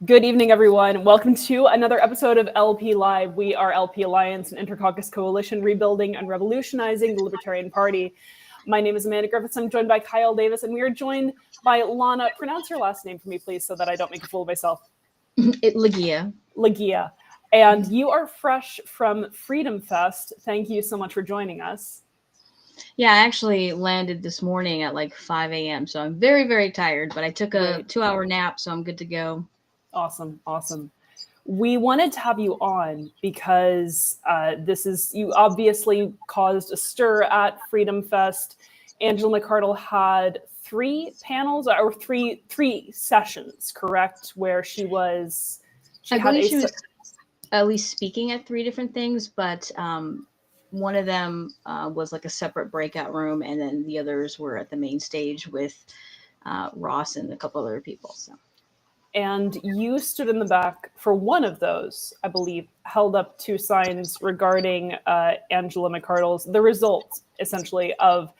Good evening, everyone. Welcome to another episode of LP Live. We are LP Alliance, an intercaucus coalition rebuilding and revolutionizing the Libertarian Party. My name is Amanda Griffiths. I'm joined by Kyle Davis, and we are joined by Lana. Pronounce your last name for me, please, so that I don't make a fool of myself. Leguía. Leguía. And you are fresh from Freedom Fest. Thank you so much for joining us. Yeah, I actually landed this morning at like 5 a.m. So I'm very, very tired, but I took a 2-hour nap, so I'm good to go. Awesome. We wanted to have you on because you obviously caused a stir at Freedom Fest. Angela McArdle had three panels or three sessions, correct? Where she was at least speaking at three different things, but one of them was like a separate breakout room, and then the others were at the main stage with Ross and a couple other people. So. And you stood in the back for one of those, I believe, held up two signs regarding Angela McArdle's, the results, essentially, of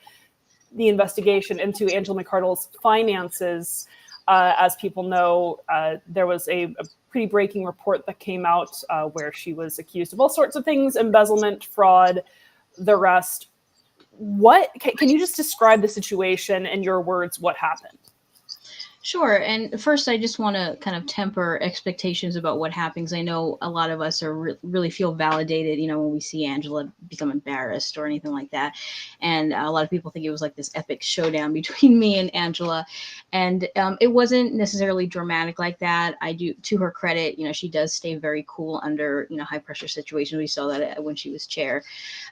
the investigation into Angela McArdle's finances. As people know, there was a pretty breaking report that came out where she was accused of all sorts of things, embezzlement, fraud, the rest. Can you just describe the situation in your words, what happened? Sure. And first, I just want to kind of temper expectations about what happens. I know a lot of us are really feel validated, when we see Angela become embarrassed or anything like that. And a lot of people think it was like this epic showdown between me and Angela. And it wasn't necessarily dramatic like that. I do, to her credit, she does stay very cool under, high pressure situations. We saw that when she was chair.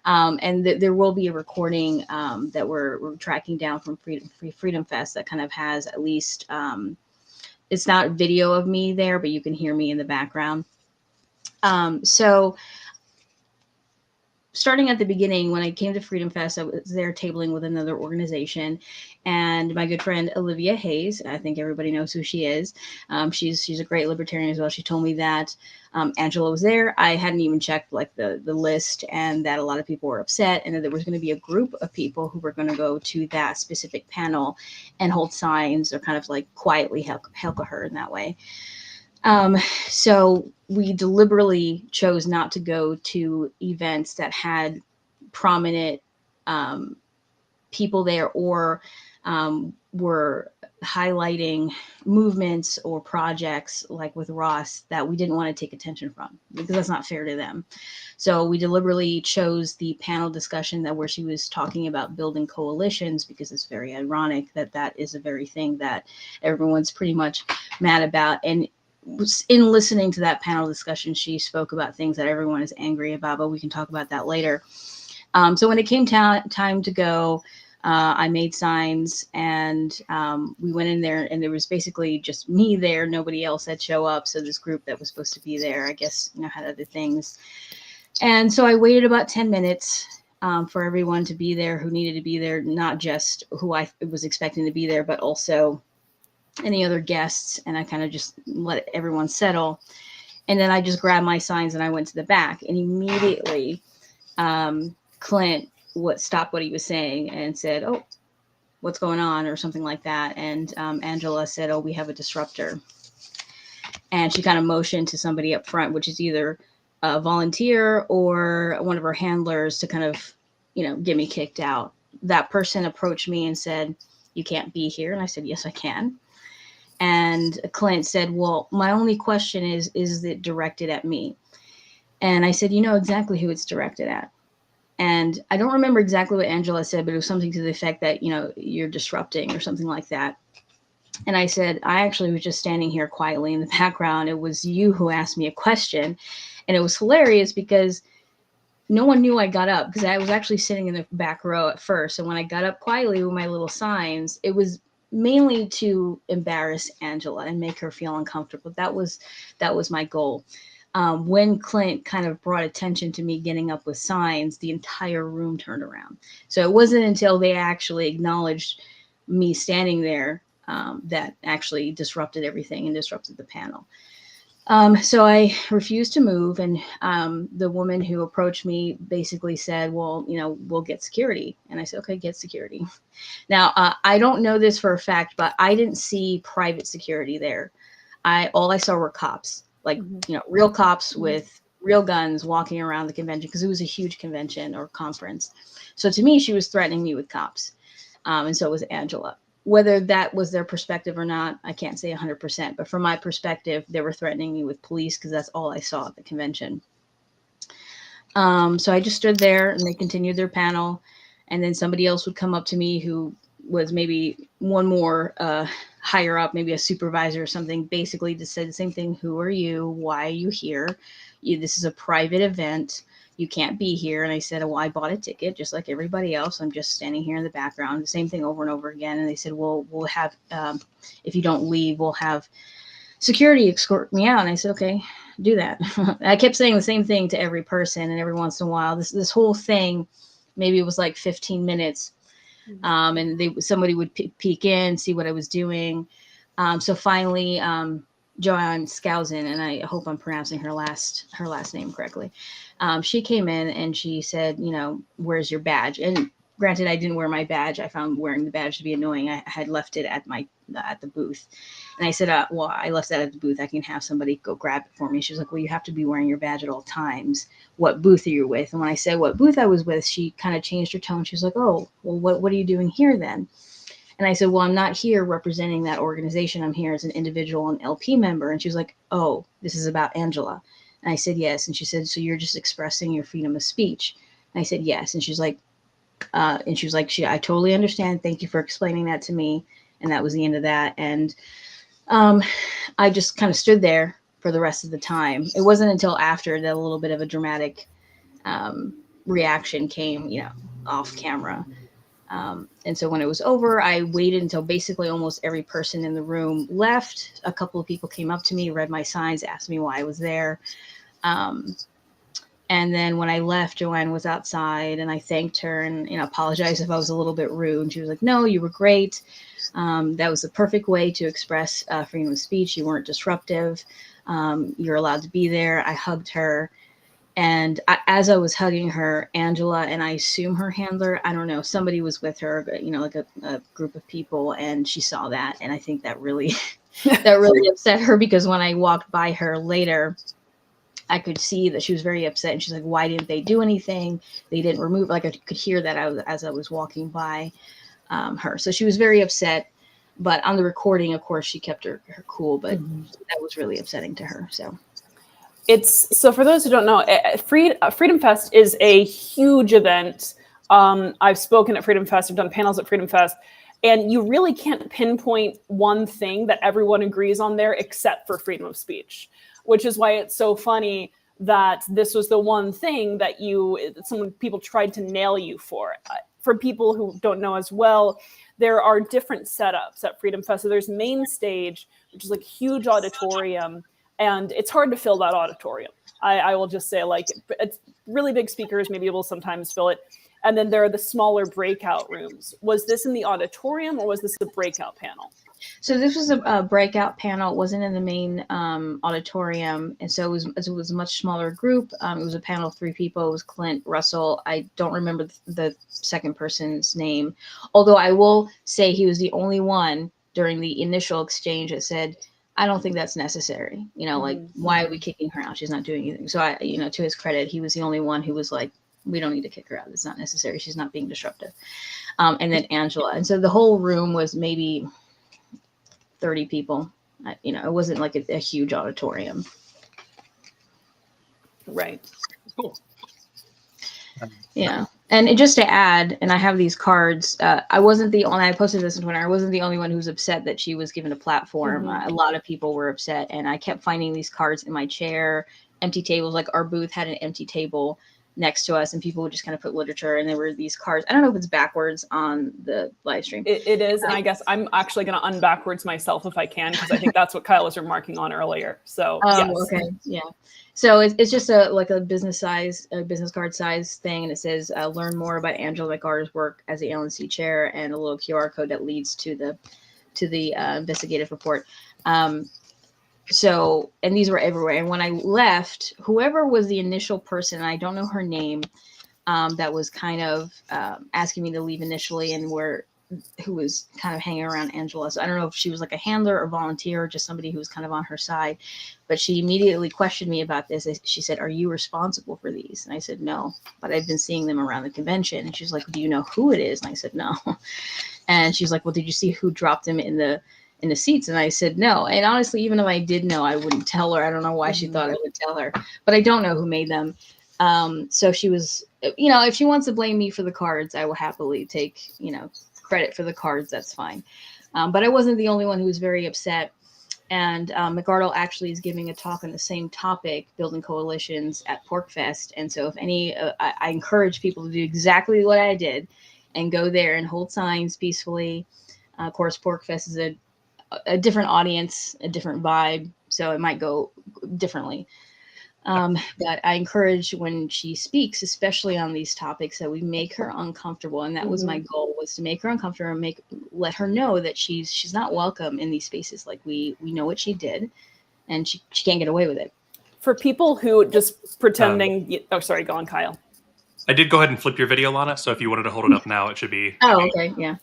And there will be a recording that we're tracking down from Freedom Fest that kind of has at least... it's not video of me there, but you can hear me in the background. So starting at the beginning, when I came to Freedom Fest, I was there tabling with another organization, and my good friend Olivia Hayes, I think everybody knows who she is. She's a great libertarian as well. She told me that Angela was there. I hadn't even checked like the list, and that a lot of people were upset, and that there was going to be a group of people who were going to go to that specific panel and hold signs or kind of like quietly help her in that way. So we deliberately chose not to go to events that had prominent people there or were highlighting movements or projects like with Ross that we didn't want to take attention from, because that's not fair to them. So we deliberately chose the panel discussion where she was talking about building coalitions, because it's very ironic that is a very thing that everyone's pretty much mad about. And in listening to that panel discussion, she spoke about things that everyone is angry about, but we can talk about that later. So when it came time to go, I made signs, and we went in there, and there was basically just me there. Nobody else had show up. So this group that was supposed to be there, I guess, had other things. And so I waited about 10 minutes for everyone to be there who needed to be there, not just who I was expecting to be there, but also any other guests. And I kind of just let everyone settle. And then I just grabbed my signs and I went to the back, and immediately Clint stopped what he was saying and said, "Oh, what's going on?" or something like that. And Angela said, "Oh, we have a disruptor." And she kind of motioned to somebody up front, which is either a volunteer or one of her handlers, to kind of, get me kicked out. That person approached me and said, "You can't be here." And I said, "Yes, I can." And Clint said, "Well, my only question is it directed at me?" And I said, "You know exactly who it's directed at." And I don't remember exactly what Angela said, but it was something to the effect that, you're disrupting or something like that. And I said, "I actually was just standing here quietly in the background. It was you who asked me a question." And it was hilarious because no one knew I got up, because I was actually sitting in the back row at first. And when I got up quietly with my little signs, it was mainly to embarrass Angela and make her feel uncomfortable. That was my goal. When Clint kind of brought attention to me getting up with signs, the entire room turned around. So it wasn't until they actually acknowledged me standing there that actually disrupted everything and disrupted the panel. So I refused to move, and the woman who approached me basically said, "Well, we'll get security." And I said, "Okay, get security." Now, I don't know this for a fact, but I didn't see private security there. all I saw were cops, like, real cops with real guns walking around the convention, because it was a huge convention or conference. So to me, she was threatening me with cops. And so was Angela. Whether that was their perspective or not, I can't say 100%. But from my perspective, they were threatening me with police because that's all I saw at the convention. So I just stood there and they continued their panel. And then somebody else would come up to me who was maybe one more higher up, maybe a supervisor or something, basically just said the same thing. Who are you? Why are you here? This is a private event. You can't be here. And I said, well, I bought a ticket just like everybody else. I'm just standing here in the background. The same thing over and over again. And they said, well, we'll have, if you don't leave, we'll have security escort me out. And I said, okay, do that. I kept saying the same thing to every person. And every once in a while, this whole thing, maybe it was like 15 minutes. And somebody would peek in, see what I was doing. So finally, Joanne Skousen, and I hope I'm pronouncing her last name correctly. She came in and she said, where's your badge? And granted, I didn't wear my badge. I found wearing the badge to be annoying. I had left it at the booth. And I said, well, I left that at the booth. I can have somebody go grab it for me. She was like, well, you have to be wearing your badge at all times. What booth are you with? And when I said what booth I was with, she kind of changed her tone. She was like, oh, well, what are you doing here then? And I said, well, I'm not here representing that organization. I'm here as an individual and LP member. And she was like, oh, this is about Angela. And I said, yes. And she said, so you're just expressing your freedom of speech? And I said, yes. And she's like, I totally understand. Thank you for explaining that to me. And that was the end of that. And I just kind of stood there for the rest of the time. It wasn't until after that a little bit of a dramatic reaction came, off camera. And so when it was over, I waited until basically almost every person in the room left. A couple of people came up to me, read my signs, asked me why I was there. And then when I left, Joanne was outside and I thanked her and apologized if I was a little bit rude. And she was like, no, you were great. That was the perfect way to express freedom of speech. You weren't disruptive. You're allowed to be there. I hugged her. And as I was hugging her, Angela, and I assume her handler, I don't know, somebody was with her, like a group of people, and she saw that. And I think that really, that really upset her, because when I walked by her later, I could see that she was very upset. And she's like, why didn't they do anything? They didn't remove, like I could hear that as I was walking by her. So she was very upset. But on the recording, of course, she kept her cool, but that was really upsetting to her. So for those who don't know, Freedom Fest is a huge event. I've spoken at Freedom Fest. I've done panels at Freedom Fest. And you really can't pinpoint one thing that everyone agrees on there except for freedom of speech, which is why it's so funny that this was the one thing that people tried to nail you for. For people who don't know as well, there are different setups at Freedom Fest. So there's main stage, which is like a huge auditorium. And it's hard to fill that auditorium. I will just say, like, it's really big speakers, maybe will sometimes fill it. And then there are the smaller breakout rooms. Was this in the auditorium or was this a breakout panel? So this was a breakout panel. It wasn't in the main auditorium. And so it was a much smaller group. It was a panel of 3 people. It was Clint, Russell. I don't remember the second person's name. Although I will say he was the only one during the initial exchange that said, I don't think that's necessary. Like, why are we kicking her out? She's not doing anything. So to his credit, he was the only one who was like, we don't need to kick her out. It's not necessary. She's not being disruptive. And then Angela. And so the whole room was maybe 30 people. It wasn't like a huge auditorium. Right. Cool. Yeah. And just to add, and I have these cards, I posted this on Twitter, I wasn't the only one who was upset that she was given a platform. A lot of people were upset, and I kept finding these cards in my chair, empty tables, like our booth had an empty table next to us, and people would just kind of put literature, and there were these cards. I don't know if it's backwards on the live stream. It is, and I guess I'm actually going to unbackwards myself if I can, because I think that's what Kyle was remarking on earlier. So yes. Okay, yeah. So it's just a business card size thing, and it says learn more about Angela McGar's work as the LNC chair, and a little QR code that leads to the investigative report. So, and these were everywhere. And when I left, whoever was the initial person, I don't know her name, that was kind of asking me to leave initially, and where who was kind of hanging around Angela. So I don't know if she was like a handler or volunteer or just somebody who was kind of on her side, but she immediately questioned me about this. She said, "Are you responsible for these?" And I said, "No, but I've been seeing them around the convention." And she's like, "Do you know who it is?" And I said, "No." And she's like, "Well, did you see who dropped them in the seats?" And I said, "No." And honestly, even if I did know, I wouldn't tell her. I don't know why she thought I would tell her, but I don't know who made them. So she was, if she wants to blame me for the cards, I will happily take, credit for the cards. That's fine. But I wasn't the only one who was very upset. And McArdle actually is giving a talk on the same topic, building coalitions at PorcFest. And so if any, I encourage people to do exactly what I did and go there and hold signs peacefully. Of course, PorcFest is a different audience, a different vibe, so it might go differently. But I encourage when she speaks, especially on these topics, that we make her uncomfortable. And that was my goal, was to make her uncomfortable and let her know that she's not welcome in these spaces. Like we know what she did, and she can't get away with it. For people who just pretending, sorry, go on, Kyle. I did go ahead and flip your video, Lana. So if you wanted to hold it up now, it should be. Oh, okay, yeah.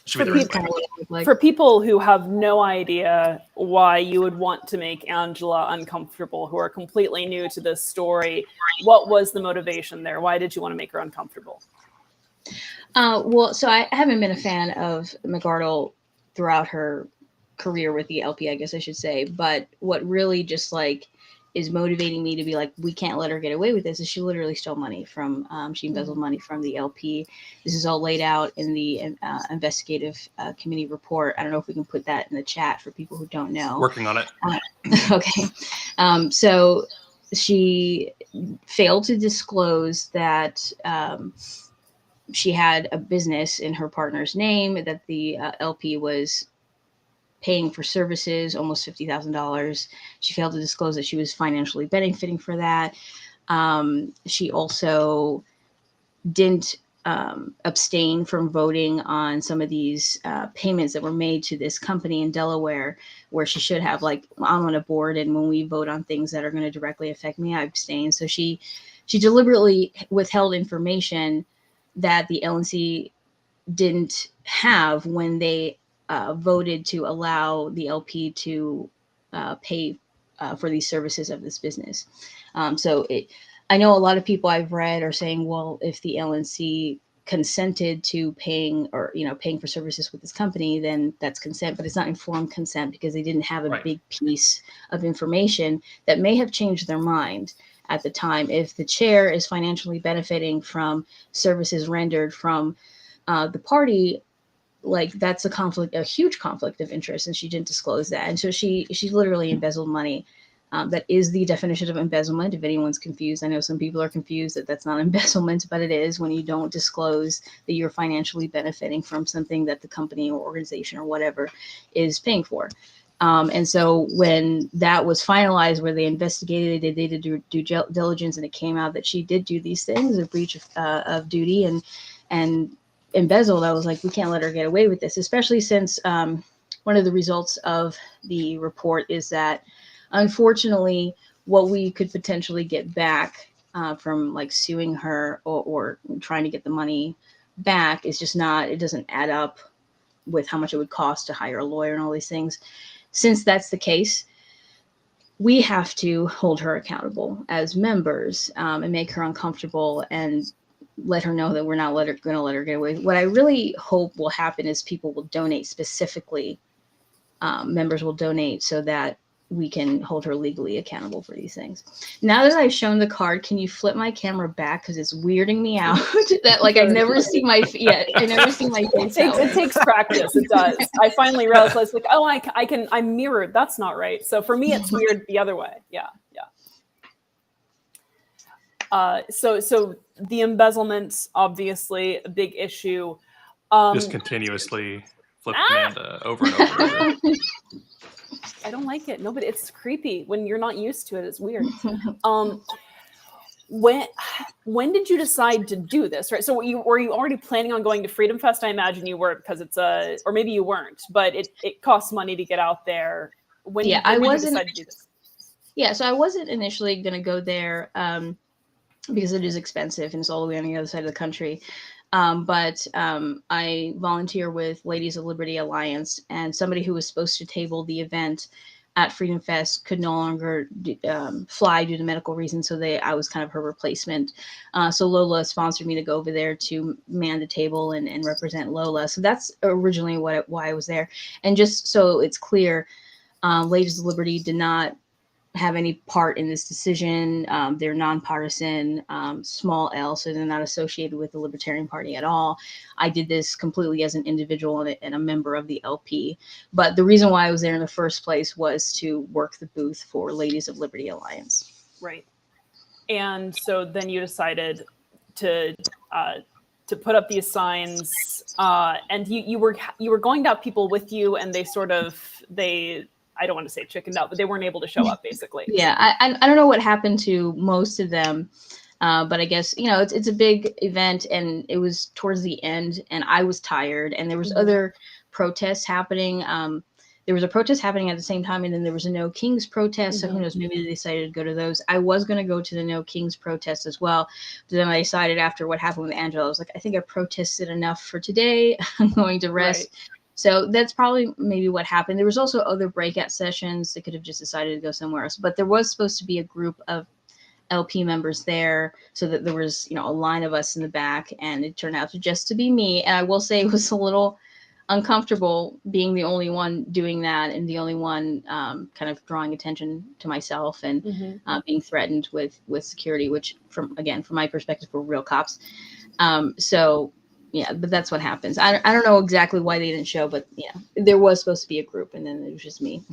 For people who have no idea why you would want to make Angela uncomfortable, who are completely new to this story, what was the motivation there? Why did you want to make her uncomfortable? Well, so I haven't been a fan of McArdle throughout her career with the LPA, I guess I should say. But what really just is motivating me to be like, we can't let her get away with this, is she literally stole money from, she embezzled money from the LP. This is all laid out in the investigative committee report. I don't know if we can put that in the chat for people who don't know. Working on it. Okay. So she failed to disclose that she had a business in her partner's name, that the LP was paying for services, almost $50,000. She failed to disclose that she was financially benefiting for that. She also didn't abstain from voting on some of these payments that were made to this company in Delaware, where she should have. Like, I'm on a board, and when we vote on things that are going to directly affect me, I abstain. So she deliberately withheld information that the LNC didn't have when they voted to allow the LP to pay for these services of this business. I know a lot of people I've read are saying, well, if the LNC consented to paying for services with this company, then that's consent, but it's not informed consent because they didn't have a big piece of information that may have changed their mind at the time. If the chair is financially benefiting from services rendered from the party, that's a huge conflict of interest, and she didn't disclose that. And so she literally embezzled money. That is the definition of embezzlement. If anyone's confused, I know some people are confused that that's not embezzlement, but it is when you don't disclose that you're financially benefiting from something that the company or organization or whatever is paying for. And so when that was finalized, where they investigated, they did due diligence, and it came out that she did do these things, a breach of duty and embezzled, I was like, we can't let her get away with this, especially since one of the results of the report is that, unfortunately, what we could potentially get back from suing her or trying to get the money back is just not, it doesn't add up with how much it would cost to hire a lawyer and all these things. Since that's the case, we have to hold her accountable as members and make her uncomfortable and let her know that we're not going to let her get away. What I really hope will happen is people will donate specifically. Members will donate so that we can hold her legally accountable for these things. Now that I've shown the card, can you flip my camera back? Because it's weirding me out that I never see my face. It takes practice. It does. I finally realized I'm mirrored. That's not right. So for me, it's weird the other way. Yeah. So the embezzlement, obviously a big issue. Just continuously flip Amanda over and over and over. I don't like it. No, but it's creepy when you're not used to it. It's weird. When did you decide to do this? Right. So were you already planning on going to Freedom Fest? I imagine you were, because it's or maybe you weren't, but it costs money to get out there. When did you decide to do this? Yeah. So I wasn't initially going to go there because it is expensive and it's all the way on the other side of the country. But I volunteer with Ladies of Liberty Alliance, and somebody who was supposed to table the event at Freedom Fest could no longer fly due to medical reasons. So I was kind of her replacement. So Lola sponsored me to go over there to man the table and represent Lola. So that's originally why I was there. And just so it's clear, Ladies of Liberty did not have any part in this decision. They're nonpartisan, small L, so they're not associated with the Libertarian Party at all. I did this completely as an individual and a member of the LP. But the reason why I was there in the first place was to work the booth for Ladies of Liberty Alliance. Right. And so then you decided to put up these signs, and you were going to have people with you, and they I don't want to say chickened out, but they weren't able to show up, basically. Yeah, I don't know what happened to most of them, but I guess, it's a big event, and it was towards the end, and I was tired, and there was other protests happening. There was a protest happening at the same time, and then there was a No Kings protest, so who knows, maybe they decided to go to those. I was going to go to the No Kings protest as well, but then I decided after what happened with Angela, I was like, I think I protested enough for today. I'm going to rest. Right. So that's probably maybe what happened. There was also other breakout sessions. They could have just decided to go somewhere else. But there was supposed to be a group of LP members there, so that there was, a line of us in the back, and it turned out to be me. And I will say it was a little uncomfortable being the only one doing that, and the only one kind of drawing attention to myself, and being threatened with security, which from my perspective were real cops. So yeah, but that's what happens. I don't know exactly why they didn't show, but yeah, there was supposed to be a group, and then it was just me.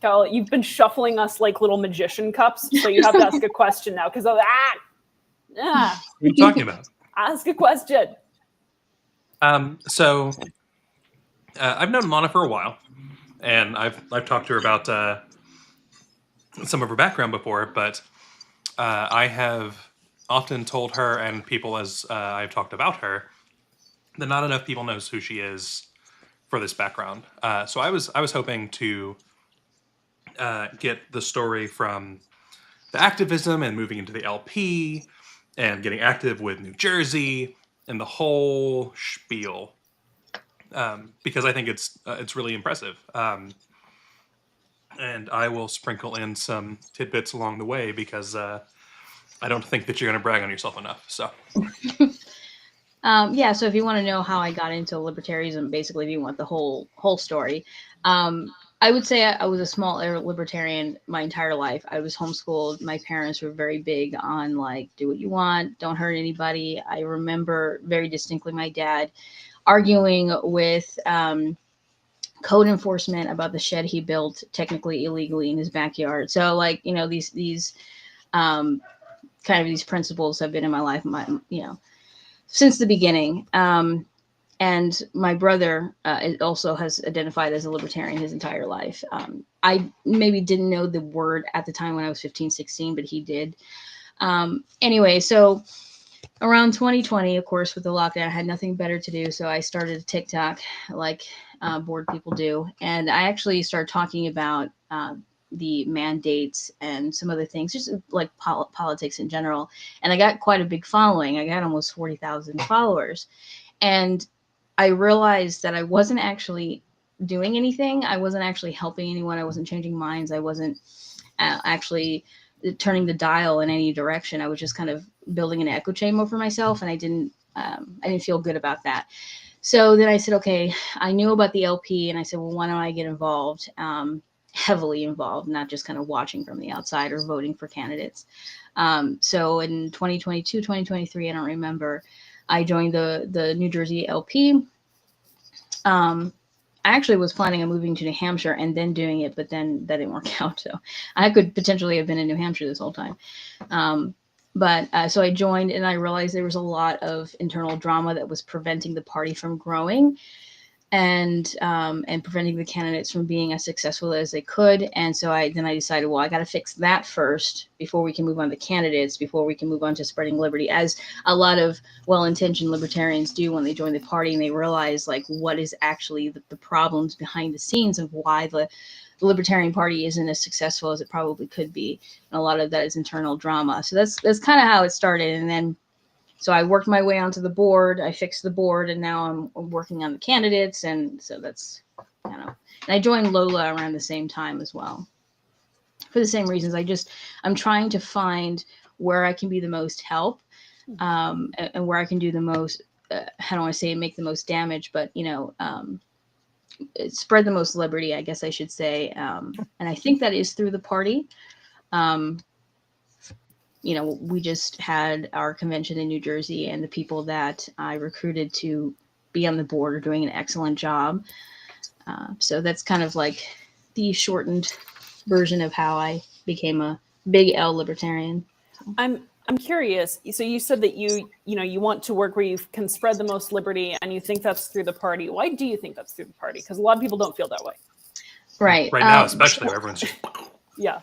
Cal, you've been shuffling us like little magician cups, so you have to ask a question now, because of that. What are you talking about? Ask a question. So I've known Lana for a while, and I've talked to her about some of her background before, but I have often told her and people as I've talked about her that not enough people knows who she is for this background. So I was hoping to get the story from the activism and moving into the LP and getting active with New Jersey and the whole spiel, because I think it's really impressive. And I will sprinkle in some tidbits along the way, because I don't think that you're going to brag on yourself enough. So, yeah. So if you want to know how I got into libertarianism, basically, if you want the whole story, I would say I was a small libertarian my entire life. I was homeschooled. My parents were very big on do what you want, don't hurt anybody. I remember very distinctly my dad arguing with code enforcement about the shed he built technically illegally in his backyard. So these kind of these principles have been in my life, since the beginning. And my brother also has identified as a libertarian his entire life. I maybe didn't know the word at the time when I was 15, 16, but he did. Anyway, so around 2020, of course, with the lockdown, I had nothing better to do. So I started TikTok like bored people do. And I actually started talking about the mandates and some other things, just like politics in general. And I got quite a big following. I got almost 40,000 followers. And I realized that I wasn't actually doing anything. I wasn't actually helping anyone. I wasn't changing minds. I wasn't actually turning the dial in any direction. I was just kind of building an echo chamber for myself. And I didn't feel good about that. So then I said, okay, I knew about the LP, and I said, well, why don't I get involved? Heavily involved, not just kind of watching from the outside or voting for candidates. So in 2022, 2023, I don't remember, I joined the New Jersey LP. I actually was planning on moving to New Hampshire and then doing it, but then that didn't work out. So I could potentially have been in New Hampshire this whole time. So I joined, and I realized there was a lot of internal drama that was preventing the party from growing, and preventing the candidates from being as successful as they could. And so I decided, well, I got to fix that first before we can move on to candidates, before we can move on to spreading liberty, as a lot of well-intentioned libertarians do when they join the party and they realize what is actually the problems behind the scenes of why the Libertarian Party isn't as successful as it probably could be. And a lot of that is internal drama. So that's kind of how it started. And then So I worked my way onto the board. I fixed the board, and now I'm working on the candidates. And so that's, and I joined Lola around the same time as well, for the same reasons. I'm trying to find where I can be the most help, and where I can do the most, how do I say, make the most damage, but, spread the most liberty, I guess I should say. And I think that is through the party. We just had our convention in New Jersey, and the people that I recruited to be on the board are doing an excellent job. So that's kind of like the shortened version of how I became a big L libertarian. I'm curious. So you said that you want to work where you can spread the most liberty, and you think that's through the party. Why do you think that's through the party? Because a lot of people don't feel that way. Right. Right now, especially, where everyone's just... Yeah.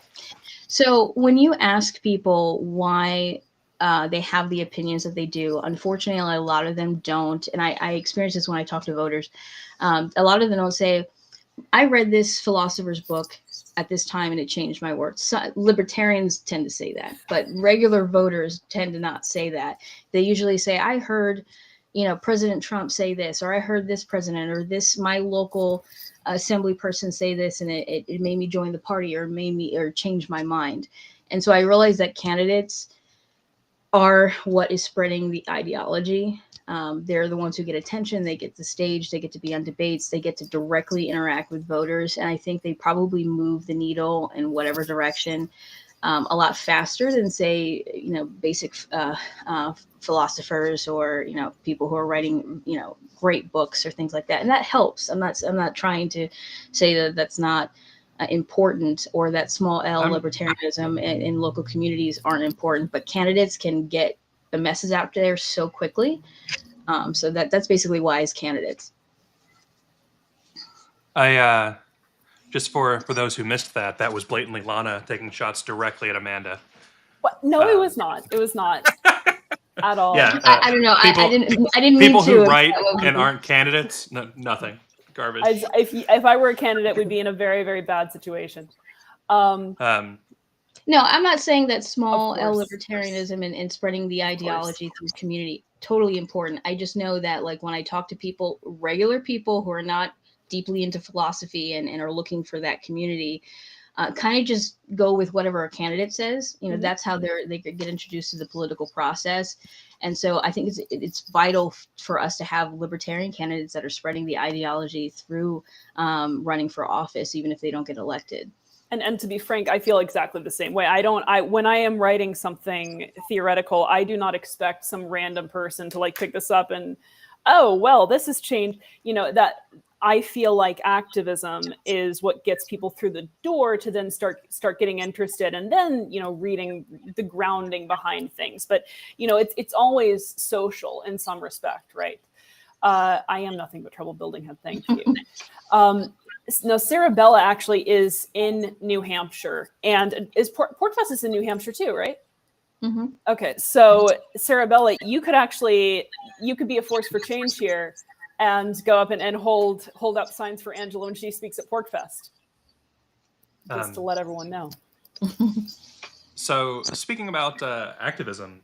So when you ask people why they have the opinions that they do, unfortunately, a lot of them don't. And I experience this when I talk to voters. A lot of them don't say, I read this philosopher's book at this time and it changed my world. So, libertarians tend to say that, but regular voters tend to not say that. They usually say, I heard, President Trump say this, or I heard this president, or this, my local assembly person say this, and it made me join the party, or change my mind. And so I realized that candidates are what is spreading the ideology. They're the ones who get attention. They get the stage. They get to be on debates. They get to directly interact with voters. And I think they probably move the needle in whatever direction a lot faster than, say, basic philosophers, or, people who are writing, great books or things like that. And that helps. I'm not trying to say that that's not important, or that small L libertarianism in local communities aren't important, but candidates can get the message out there so quickly. So that's basically why as candidates. I just for those who missed that was blatantly Lana taking shots directly at Amanda. What? No, it was not. It was not at all. Yeah, I don't know. People, I didn't people mean to. Who write and aren't candidates, nothing. Garbage. If I were a candidate, we'd be in a very, very bad situation. No, I'm not saying that small L libertarianism and spreading the ideology through community, totally important. I just know that, like, when I talk to people, regular people who are not deeply into philosophy and are looking for that community, kind of just go with whatever a candidate says. That's how they could get introduced to the political process. And so I think it's vital for us to have libertarian candidates that are spreading the ideology through running for office, even if they don't get elected. And to be frank, I feel exactly the same way. When I am writing something theoretical, I do not expect some random person to pick this up and, oh, well, this has changed. That I feel like activism is what gets people through the door to then start getting interested, and then, reading the grounding behind things. But, it's always social in some respect, right? I am nothing but trouble building head. Thank you. No, Sarabella actually is in New Hampshire, and Porkfest is in New Hampshire too, right? Mm-hmm. Okay, so Sarabella, you could be a force for change here, and go up and hold up signs for Angela when she speaks at Porkfest, just to let everyone know. So, speaking about activism,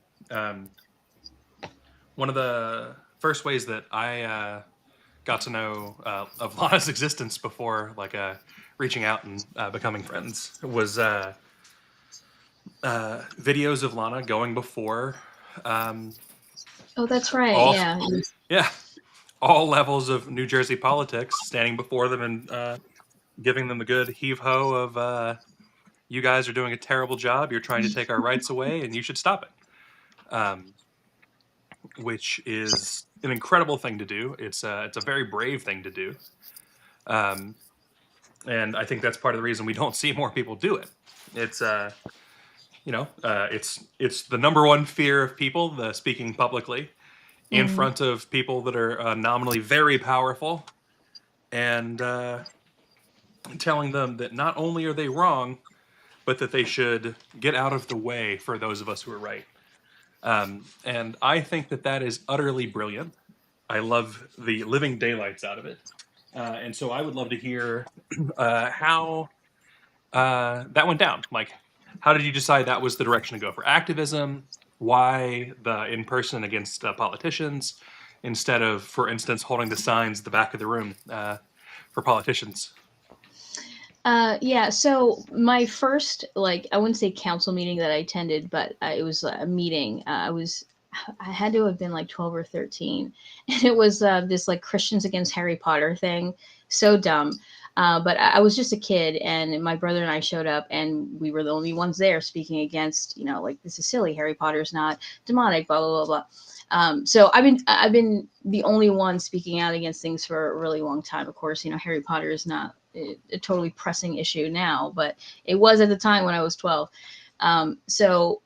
one of the first ways that I got to know of Lana's existence before, reaching out and becoming friends, was videos of Lana going before. Oh, that's right. Yeah. All levels of New Jersey politics, standing before them and giving them the good heave-ho of, you guys are doing a terrible job, you're trying to take our rights away, and you should stop it. Which is an incredible thing to do. It's a very brave thing to do. And I think that's part of the reason we don't see more people do it. It's, it's the number one fear of people, the speaking publicly in front of people that are nominally very powerful, and telling them that not only are they wrong, but that they should get out of the way for those of us who are right. And I think that is utterly brilliant. I love the living daylights out of it. And so I would love to hear how that went down. How did you decide that was the direction to go for activism? why the in-person against politicians instead of, for instance, holding the signs at the back of the room for politicians? Yeah, so my first, like, I wouldn't say council meeting that I attended, but it was a meeting. I had to have been like 12 or 13. And it was this like Christians Against Harry Potter thing. So dumb. But I was just a kid, and my brother and I showed up, and we were the only ones there speaking against, you know, like, this is silly. Harry Potter's not demonic, blah, blah, blah, blah. So I've been the only one speaking out against things for a really long time. Of course, you know, Harry Potter is not a totally pressing issue now, but it was at the time when I was 12. So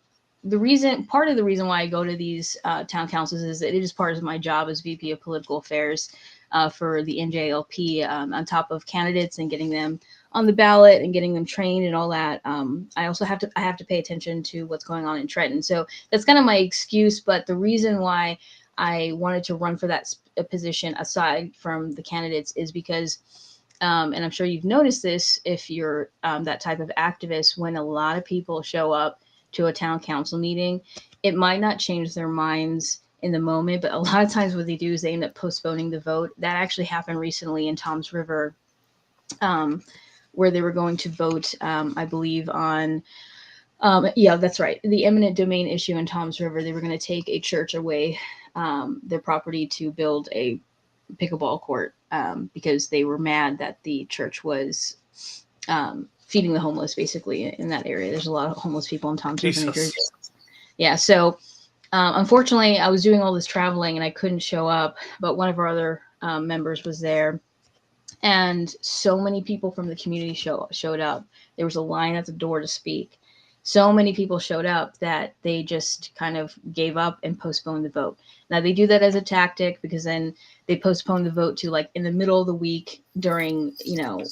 part of the reason why I go to these town councils is that it is part of my job as VP of Political Affairs for the NJLP, on top of candidates and getting them on the ballot and getting them trained and all that. I also have to pay attention to what's going on in Trenton. So that's kind of my excuse. But the reason why I wanted to run for that position, aside from the candidates, is because and I'm sure you've noticed this if you're that type of activist, when a lot of people show up to a town council meeting, it might not change their minds in the moment, but a lot of times what they do is they end up postponing the vote. That actually happened recently in Toms River, where they were going to vote, I believe, on, yeah, that's right, the eminent domain issue in Toms River. They were going to take a church away their property to build a pickleball court, because they were mad that the church was feeding the homeless, basically, in that area. There's a lot of homeless people in Toms River, New Jersey. Yeah, so unfortunately, I was doing all this traveling and I couldn't show up, but one of our other members was there, and so many people from the community showed up. There was a line at the door to speak. So many people showed up that they just kind of gave up and postponed the vote. Now, they do that as a tactic, because then they postpone the vote to like in the middle of the week during,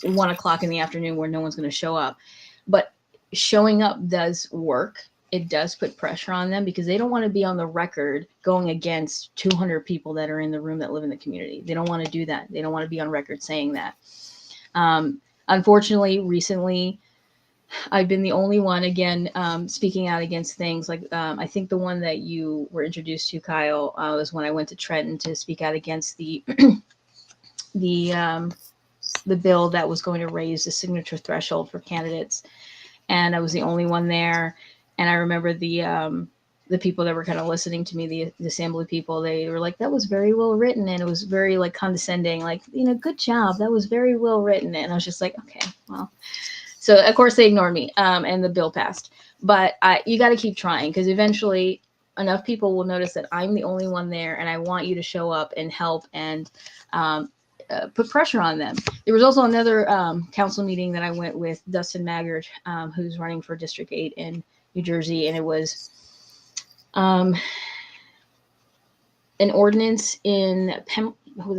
1 o'clock in the afternoon, where no one's going to show up. But showing up does work. It does put pressure on them, because they don't want to be on the record going against 200 people that are in the room that live in the community. They don't want to do that. They don't want to be on record saying that. Unfortunately, recently, I've been the only one, again, speaking out against things like, I think the one that you were introduced to, Kyle, was when I went to Trenton to speak out against the bill that was going to raise the signature threshold for candidates. And I was the only one there. And I remember the people that were kind of listening to me, the assembly people, they were like, that was very well written. And it was very like condescending, like, good job. That was very well written. And I was just like, okay, well. So, of course, they ignored me, and the bill passed. But you got to keep trying, because eventually enough people will notice that I'm the only one there, and I want you to show up and help and put pressure on them. There was also another council meeting that I went with Dustin Maggard, who's running for District 8 in New Jersey, and it was an ordinance in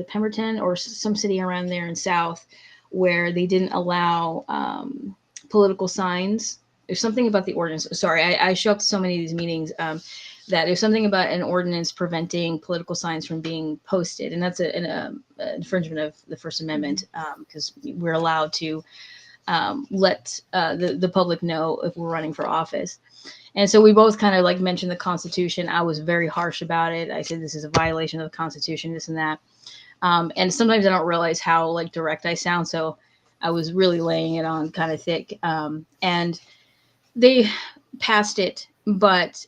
Pemberton or some city around there in South, where they didn't allow political signs. There's something about the ordinance. Sorry, I show up to so many of these meetings that there's something about an ordinance preventing political signs from being posted. And that's an infringement of the First Amendment, because we're allowed to let the public know if we're running for office. And so we both kind of like mentioned the Constitution. I was very harsh about it. I said, this is a violation of the Constitution, this and that. And sometimes I don't realize how like direct I sound. So I was really laying it on kind of thick. And they passed it. But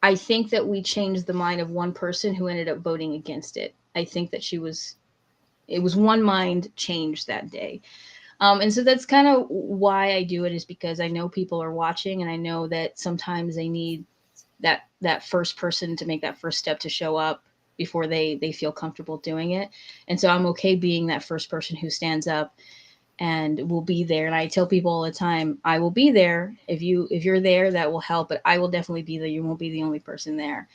I think that we changed the mind of one person who ended up voting against it. I think that it was one mind change that day. And so that's kind of why I do it, is because I know people are watching, and I know that sometimes they need that first person to make that first step to show up before they feel comfortable doing it. And so I'm okay being that first person who stands up and will be there. And I tell people all the time, I will be there. If you're there, that will help, but I will definitely be there. You won't be the only person there,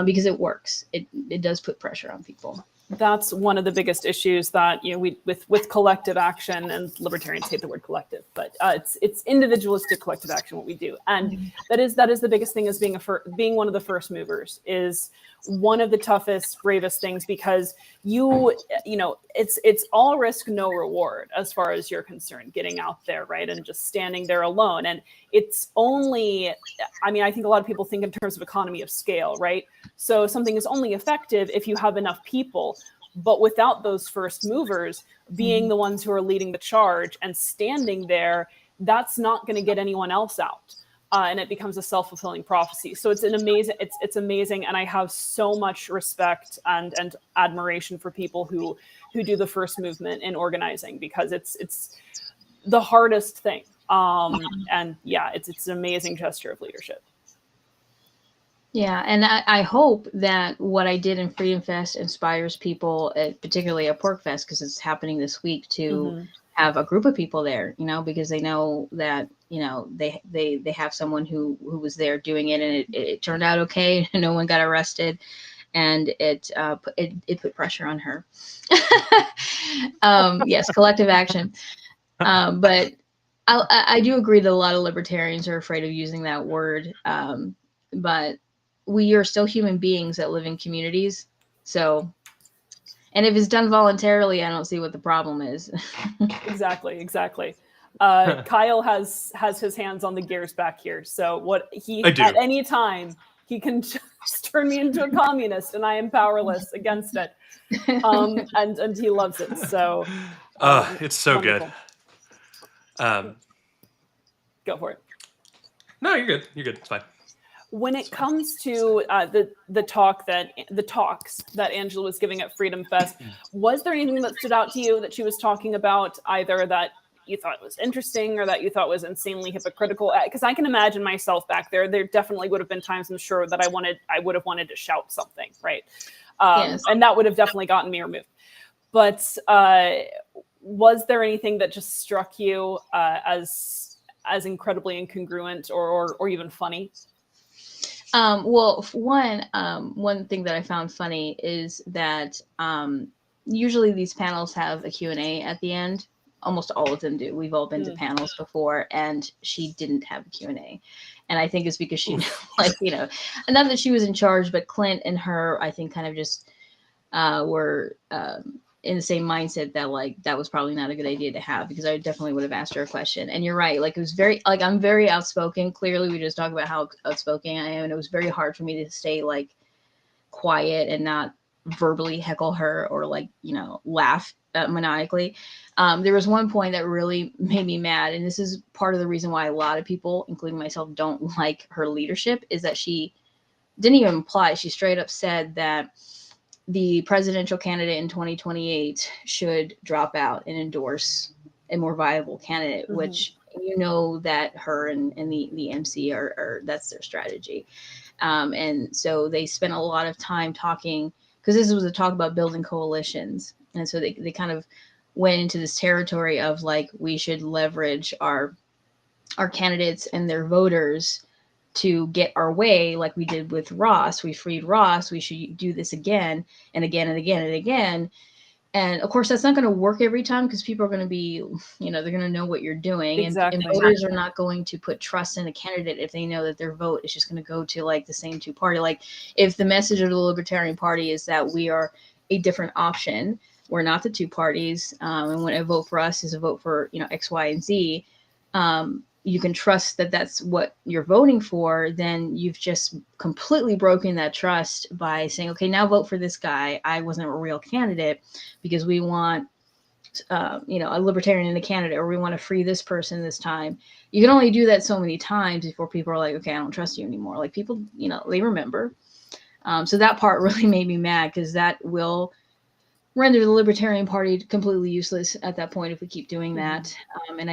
because it works. It does put pressure on people. that's one of the biggest issues that, you know, we with collective action, and libertarians hate the word collective, but it's individualistic collective action what we do, and that is the biggest thing, is being one of the first movers is one of the toughest, bravest things, because you know, it's all risk, no reward as far as you're concerned, getting out there, right, and just standing there alone. And it's only, I mean, I think a lot of people think in terms of economy of scale, right? So something is only effective if you have enough people, but without those first movers being the ones who are leading the charge and standing there, that's not going to get anyone else out. And it becomes a self-fulfilling prophecy. So it's it's amazing. And I have so much respect and admiration for people who do the first movement in organizing, because it's the hardest thing. And yeah, it's an amazing gesture of leadership. Yeah, and I hope that what I did in Freedom Fest inspires people, particularly at Pork Fest, because it's happening this week, to have a group of people there, you know, because they know that, you know, they have someone who was there doing it, and it turned out okay. No one got arrested, and it put pressure on her. Yes, collective action. But I do agree that a lot of libertarians are afraid of using that word. But we are still human beings that live in communities. So, and if it's done voluntarily, I don't see what the problem is. Exactly. Kyle has his hands on the gears back here. So at any time, he can just turn me into a communist, and I am powerless against it. And he loves it. So it's so wonderful. Good. Go for it. No, you're good. It's fine. When it comes to the talks that Angela was giving at Freedom Fest, was there anything that stood out to you that she was talking about, either that you thought was interesting or that you thought was insanely hypocritical? Because I can imagine myself back there. There definitely would have been times, I'm sure, that I would have wanted to shout something, right? Yes. And that would have definitely gotten me removed. But was there anything that just struck you as incredibly incongruent or even funny? Well, one thing that I found funny is that usually these panels have a Q&A at the end. Almost all of them do. We've all been to panels before, and she didn't have a Q&A. And I think it's because she, like, you know, not that she was in charge, but Clint and her, I think, kind of just were in the same mindset that, like, that was probably not a good idea to have, because I definitely would have asked her a question. And you're right. Like, it was very, like, I'm very outspoken. Clearly, we just talked about how outspoken I am. And it was very hard for me to stay, like, quiet and not verbally heckle her or, like, you know, laugh maniacally. There was one point that really made me mad. And this is part of the reason why a lot of people, including myself, don't like her leadership, is that she didn't even imply. She straight up said that the presidential candidate in 2028 should drop out and endorse a more viable candidate, which, you know, that her and the MC are that's their strategy. And so they spent a lot of time talking, because this was a talk about building coalitions. And so they kind of went into this territory of, like, we should leverage our candidates and their voters to get our way, like we did with Ross. We freed Ross. We should do this again and again and again and again. And of course, that's not going to work every time, because people are going to be, you know, they're going to know what you're doing. Exactly. And voters are not going to put trust in a candidate if they know that their vote is just going to go to, like, the same two party. Like, if the message of the Libertarian Party is that we are a different option, we're not the two parties, and when a vote for us is a vote for, you know, X, Y, and Z, you can trust that that's what you're voting for, then you've just completely broken that trust by saying, okay, now vote for this guy. I wasn't a real candidate because we want, you know, a libertarian in a candidate, or we want to free this person this time. You can only do that so many times before people are like, okay, I don't trust you anymore. Like, people, you know, they remember. So that part really made me mad, because that will render the Libertarian Party completely useless at that point if we keep doing that. And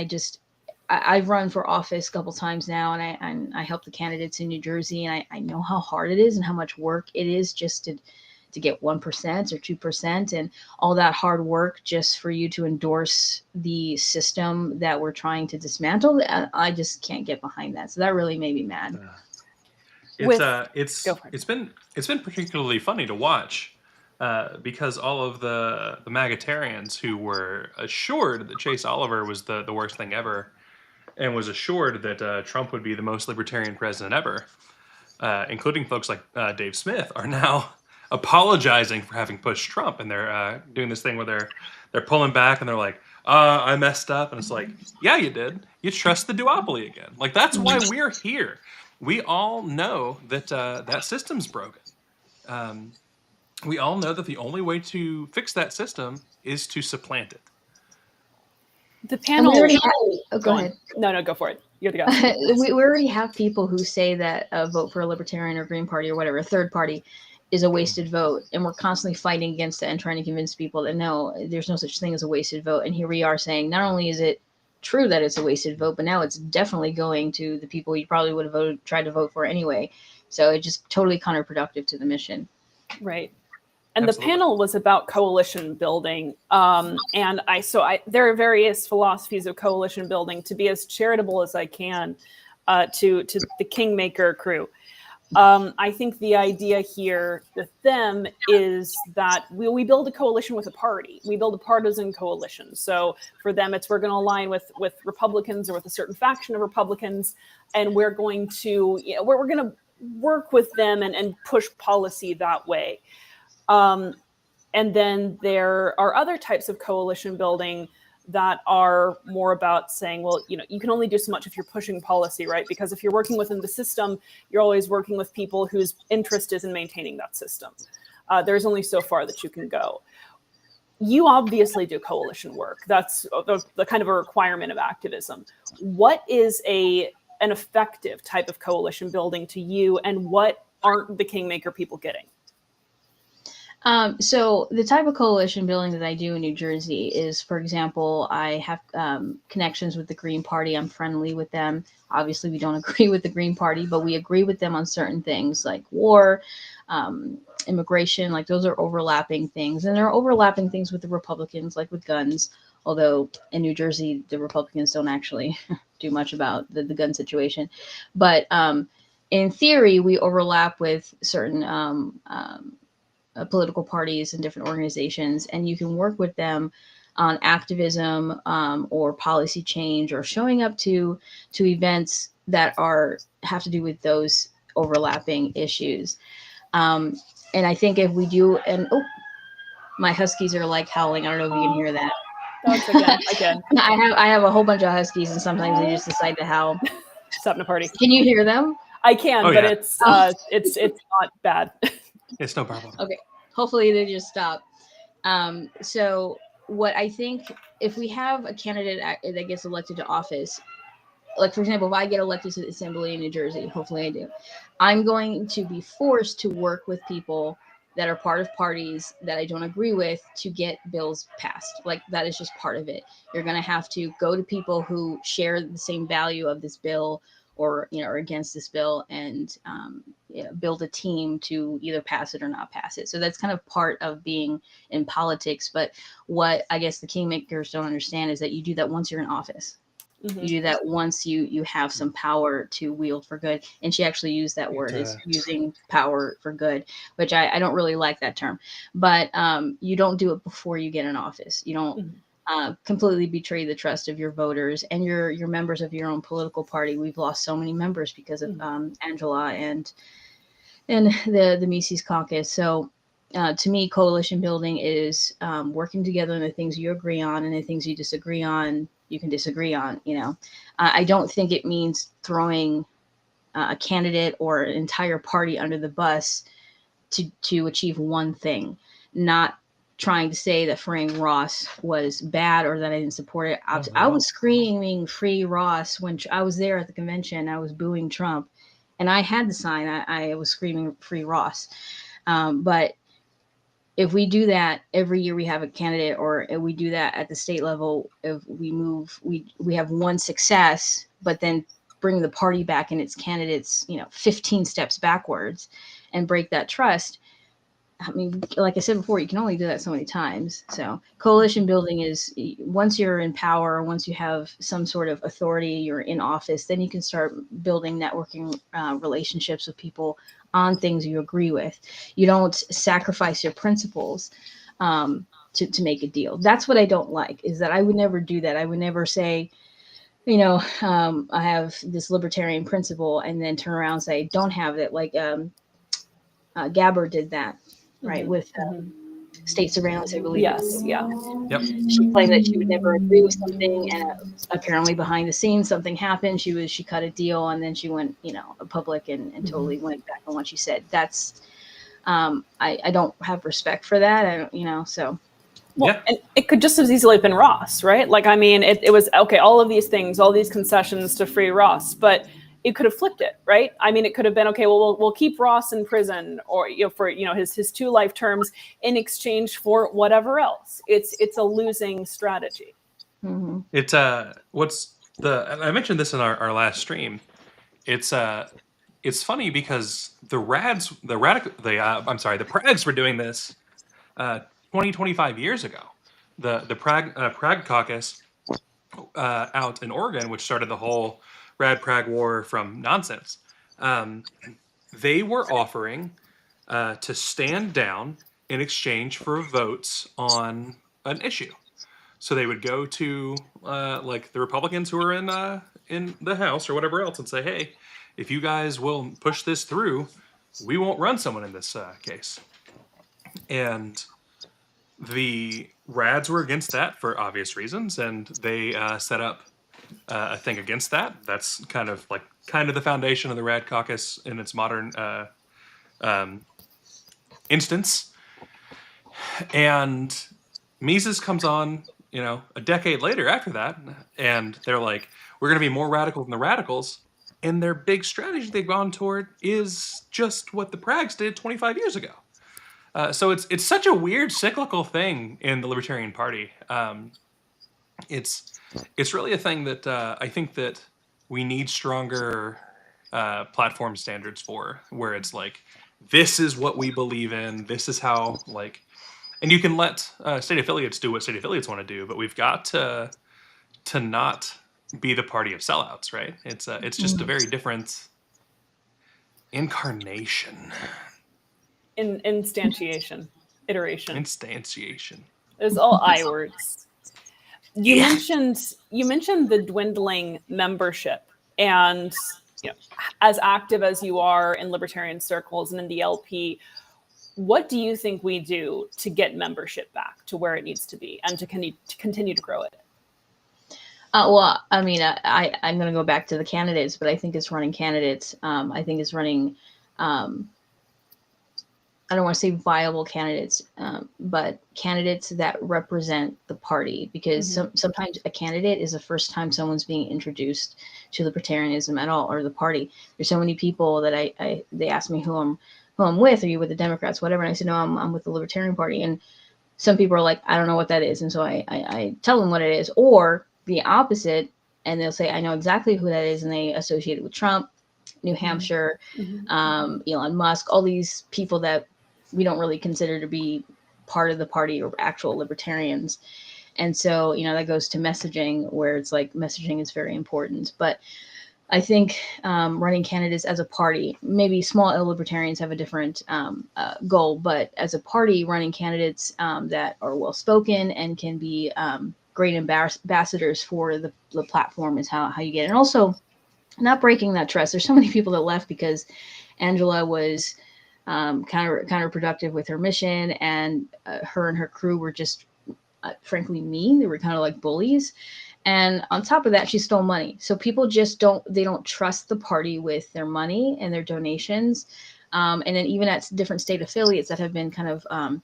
I've run for office a couple times now, and I help the candidates in New Jersey, and I know how hard it is and how much work it is just to get 1% or 2%, and all that hard work just for you to endorse the system that we're trying to dismantle. I just can't get behind that. So that really made me mad. It's been particularly funny to watch, because all of the MAGAtarians who were assured that Chase Oliver was the worst thing ever, and was assured that Trump would be the most libertarian president ever, including folks like Dave Smith, are now apologizing for having pushed Trump, and they're doing this thing where they're pulling back and they're like, I messed up, and it's like, yeah, you did. You trust the duopoly again. Like, that's why we're here. We all know that that system's broken. We all know that the only way to fix that system is to supplant it. The panel. Go ahead. No, go for it. You're the guy. we already have people who say that a vote for a Libertarian or Green Party or whatever, a third party, is a wasted vote. And we're constantly fighting against it and trying to convince people that no, there's no such thing as a wasted vote. And here we are saying not only is it true that it's a wasted vote, but now it's definitely going to the people you probably would have tried to vote for anyway. So it's just totally counterproductive to the mission. Right. And Absolutely. The panel was about coalition building. And there are various philosophies of coalition building to be as charitable as I can to the Kingmaker crew. I think the idea here with them is that we build a coalition with a party. We build a partisan coalition. So for them, we're going to align with Republicans or with a certain faction of Republicans, and we're going to we're going to work with them and push policy that way. And then there are other types of coalition building that are more about saying, well, you can only do so much if you're pushing policy, right? Because if you're working within the system, you're always working with people whose interest is in maintaining that system. There's only so far that you can go. You obviously do coalition work. That's the kind of a requirement of activism. What is an effective type of coalition building to you, and what aren't the Kingmaker people getting? So the type of coalition building that I do in New Jersey is, for example, I have connections with the Green Party. I'm friendly with them. Obviously, we don't agree with the Green Party, but we agree with them on certain things like war, immigration, like those are overlapping things. And there are overlapping things with the Republicans, like with guns. Although in New Jersey, the Republicans don't actually do much about the gun situation. But in theory, we overlap with certain political parties and different organizations, and you can work with them on activism or policy change or showing up to events that have to do with those overlapping issues. And I think if we do, and my huskies are like howling. I don't know if you can hear that. Dogs again. I have a whole bunch of huskies, and sometimes they just decide to howl. Just having a party. Can you hear them? I can, but yeah. it's not bad. It's no problem. Okay. Hopefully they just stop. So what I think, if we have a candidate that gets elected to office, like for example, if I get elected to the Assembly in New Jersey, hopefully I do, I'm going to be forced to work with people that are part of parties that I don't agree with to get bills passed. Like that is just part of it. You're going to have to go to people who share the same value of this bill or are against this bill and build a team to either pass it or not pass it. So that's kind of part of being in politics. But what I guess the Kingmakers don't understand is that you do that once you're in office. Mm-hmm. You do that once you have some power to wield for good. And she actually used that word, is using power for good, which I don't really like that term. But you don't do it before you get in office. You don't completely betray the trust of your voters and your members of your own political party. We've lost so many members because of Angela and the Mises caucus. So to me, coalition building is working together on the things you agree on, and the things you disagree on, you can disagree on. I don't think it means throwing a candidate or an entire party under the bus to achieve one thing. Not trying to say that freeing Ross was bad or that I didn't support it. I was screaming free Ross when I was there at the convention. I was booing Trump, and I had the sign. I was screaming free Ross. But if we do that every year, we have a candidate, or if we do that at the state level, if we have one success, but then bring the party back and its candidates, 15 steps backwards and break that trust. I mean, like I said before, you can only do that so many times. So coalition building is, once you're in power, once you have some sort of authority, you're in office, then you can start building networking relationships with people on things you agree with. You don't sacrifice your principles to make a deal. That's what I don't like, is that I would never do that. I would never say, I have this libertarian principle and then turn around and say, don't have it. Like Gabbard did that, right? With state surveillance, I believe. Yes, yeah. Yep. She claimed that she would never agree with something, and apparently behind the scenes something happened. She cut a deal, and then she went, public and totally went back on what she said. That's I don't have respect for that. I don't, so. Well, and it could just as easily have been Ross, right? Like, I mean, it was, okay, all of these things, all these concessions to free Ross, but it could have flipped it, right? I mean, it could have been, okay, well, we'll keep Ross in prison, or for his 2 life terms in exchange for whatever else. It's a losing strategy. Mm-hmm. It's I mentioned this in our last stream. It's funny because the Prags were doing this 25 years ago. The Prague caucus out in Oregon, which started the whole Rad Prague war from nonsense, they were offering to stand down in exchange for votes on an issue. So they would go to like the Republicans who are in the House or whatever else and say, hey, if you guys will push this through, we won't run someone in this case. And the Rads were against that for obvious reasons, and they set up a thing against that. That's kind of the foundation of the Rad Caucus in its modern instance. And Mises comes on, a decade later after that, and they're like, we're going to be more radical than the radicals. And their big strategy they've gone toward is just what the Prags did 25 years ago. So it's such a weird cyclical thing in the Libertarian Party. It's really a thing that I think that we need stronger platform standards for, where it's like, this is what we believe in. This is how and you can let state affiliates do what state affiliates want to do, but we've got to not be the party of sellouts, right? It's just a very different incarnation. Instantiation, iteration. Instantiation. There's all I words. You mentioned the dwindling membership, and as active as you are in libertarian circles and in the LP, what do you think we do to get membership back to where it needs to be and to continue to grow it? Well, I mean, I'm going to go back to the candidates, but I think it's running candidates. I think it's running. I don't want to say viable candidates, but candidates that represent the party, because sometimes a candidate is the first time someone's being introduced to libertarianism at all, or the party. There's so many people that they ask me who I'm with. Are you with the Democrats, whatever? And I said, no, I'm with the Libertarian Party. And some people are like, I don't know what that is. And so I tell them what it is, or the opposite. And they'll say, I know exactly who that is. And they associate it with Trump, New Hampshire, Elon Musk, all these people that we don't really consider to be part of the party or actual libertarians. And so, that goes to messaging, where it's like messaging is very important. But I think running candidates as a party, maybe small L libertarians have a different goal, but as a party, running candidates that are well-spoken and can be great ambassadors for the platform is how you get it. And also not breaking that trust. There's so many people that left because Angela was counterproductive with her mission, and her and her crew were just frankly mean. They were kind of like bullies, and on top of that, she stole money. So people just don't trust the party with their money and their donations, and then even at different state affiliates that have been kind of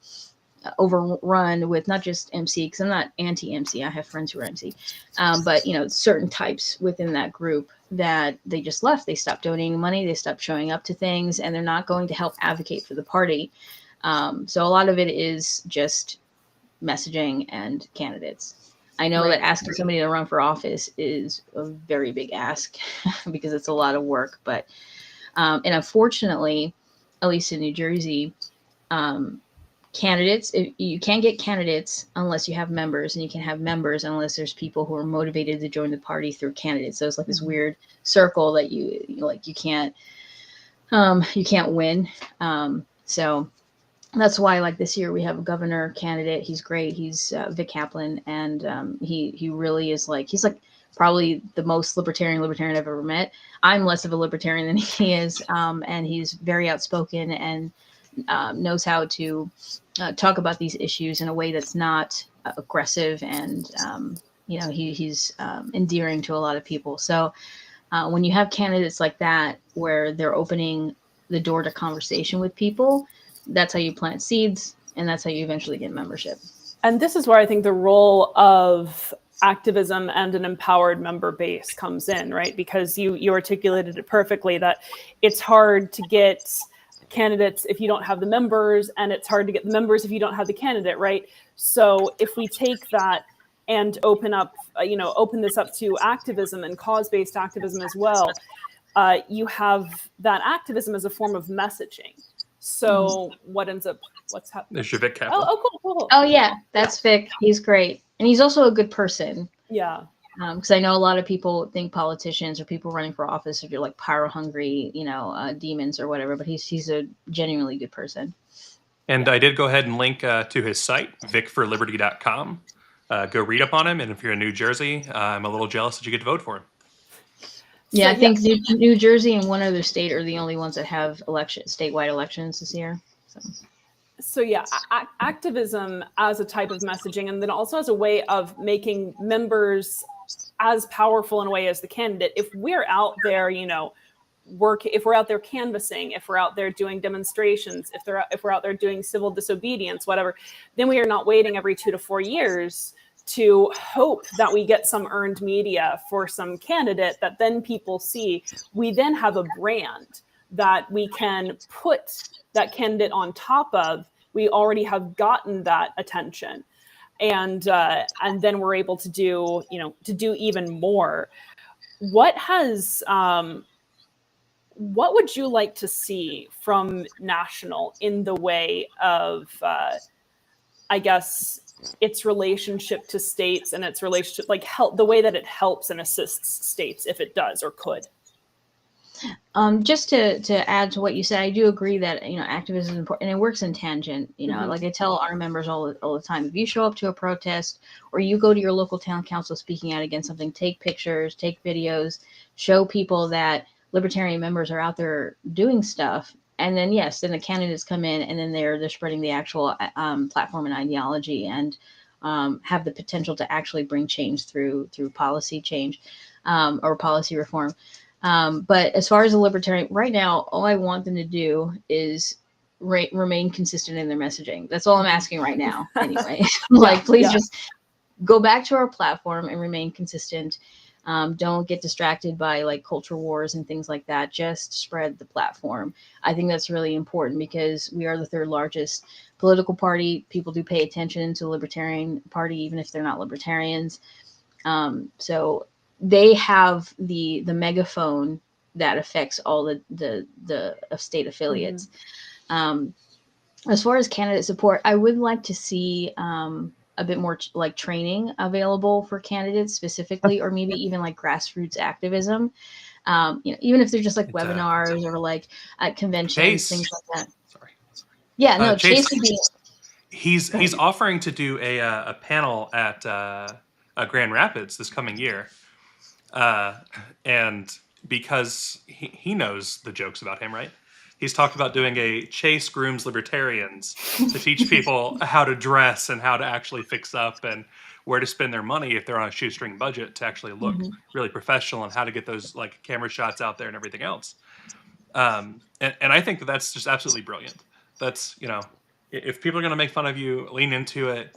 overrun with not just MC, because I'm not anti-MC. I have friends who are MC, but certain types within that group that they just left. They stopped donating money. They stopped showing up to things, and they're not going to help advocate for the party. So a lot of it is just messaging and candidates. I know that asking somebody to run for office is a very big ask because it's a lot of work. But and unfortunately, at least in New Jersey, candidates. You can't get candidates unless you have members, and you can have members unless there's people who are motivated to join the party through candidates. So it's like this weird circle that you can't win. So that's why, like, this year we have a governor candidate. He's great. He's Vic Kaplan, and he really is he's probably the most libertarian I've ever met. I'm less of a libertarian than he is, and he's very outspoken and knows how to talk about these issues in a way that's not aggressive, and he's endearing to a lot of people. So when you have candidates like that, where they're opening the door to conversation with people, that's how you plant seeds, and that's how you eventually get membership. And this is where I think the role of activism and an empowered member base comes in, right? Because you articulated it perfectly, that it's hard to get candidates if you don't have the members, and it's hard to get the members if you don't have the candidate, right? So if we take that and open this up to activism and cause-based activism as well, you have that activism as a form of messaging. So what's happening? There's your Vic Kaplan. Cool. Oh yeah, that's Vic. He's great, and he's also a good person. Yeah. Because I know a lot of people think politicians or people running for office are like power hungry, demons or whatever. But he's a genuinely good person. And I did go ahead and link to his site, vicforliberty.com. Go read up on him. And if you're in New Jersey, I'm a little jealous that you get to vote for him. Yeah, so, I think New Jersey and one other state are the only ones that have statewide elections this year. So yeah, activism as a type of messaging, and then also as a way of making members as powerful in a way as the candidate. If we're out there, if we're out there canvassing, if we're out there doing demonstrations, if we're out there doing civil disobedience, whatever, then we are not waiting every 2 to 4 years to hope that we get some earned media for some candidate that then people see. We then have a brand that we can put that candidate on top of. We already have gotten that attention, and then we're able to do even more. What would you like to see from national in the way of, I guess, its relationship to states and its relationship, the way that it helps and assists states, if it does or could? Just to add to what you said, I do agree that activism is important, and it works in tangent. Like I tell our members all the time, if you show up to a protest or you go to your local town council speaking out against something, take pictures, take videos, show people that libertarian members are out there doing stuff, and then then the candidates come in, and then they're spreading the actual platform and ideology, and have the potential to actually bring change through policy change or policy reform. But as far as a libertarian, right now, all I want them to do is remain consistent in their messaging. That's all I'm asking right now. Anyway, please just go back to our platform and remain consistent. Don't get distracted by culture wars and things like that. Just spread the platform. I think that's really important because we are the third largest political party. People do pay attention to the Libertarian Party, even if they're not libertarians. So they have the megaphone that affects all the state affiliates. As far as candidate support, I would like to see a bit more training available for candidates specifically, or maybe even grassroots activism. Even if they're just webinars or at conventions, Chase. Things like that. Sorry. Yeah, no, Chase would be. He's offering to do a panel at Grand Rapids this coming year. And because he knows the jokes about him, right? He's talked about doing a Chase Grooms Libertarians to teach people how to dress and how to actually fix up and where to spend their money if they're on a shoestring budget to actually look really professional, and how to get those camera shots out there and everything else. And I think that's just absolutely brilliant. That's, if people are going to make fun of you, lean into it,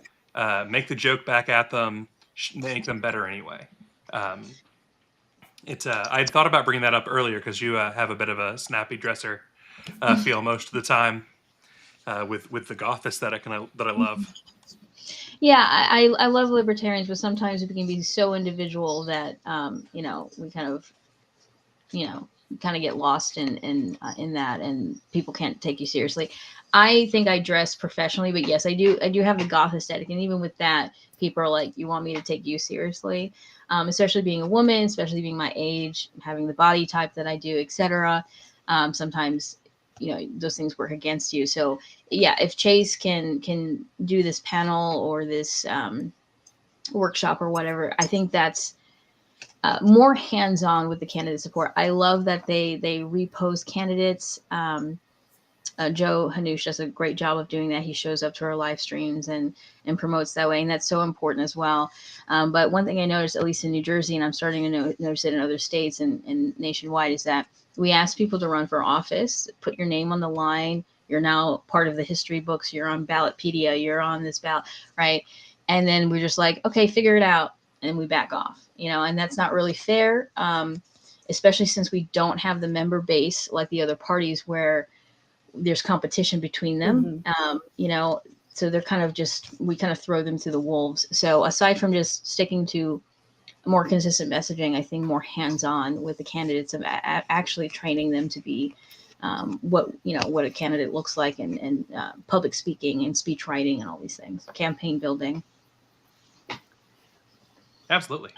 make the joke back at them, make them better anyway. I'd thought about bringing that up earlier because you have a bit of a snappy dresser feel most of the time with the goth aesthetic that I love. Yeah, I love libertarians, but sometimes we can be so individual that we kind of kind of get lost in that, and people can't take you seriously. I think I dress professionally, but yes, I do have the goth aesthetic, and even with that, people are like, "You want me to take you seriously?" Especially being a woman, especially being my age, having the body type that I do, etc. Sometimes, those things work against you. So yeah, if Chase can do this panel or this workshop or whatever, I think that's more hands-on with the candidate support. I love that they repost candidates. Joe Hanush does a great job of doing that. He shows up to our live streams and promotes that way, and that's so important as well. But one thing I noticed, at least in New Jersey, and I'm starting to notice it in other states and nationwide, is that we ask people to run for office, put your name on the line. You're now part of the history books. You're on Ballotpedia. You're on this ballot, right? And then we're just like, okay, figure it out, and we back off, and that's not really fair, especially since we don't have the member base like the other parties where there's competition between them. So they're we kind of throw them to the wolves. So aside from just sticking to more consistent messaging, I think more hands-on with the candidates of actually training them to be what a candidate looks like, and public speaking and speech writing and all these things, campaign building. Absolutely.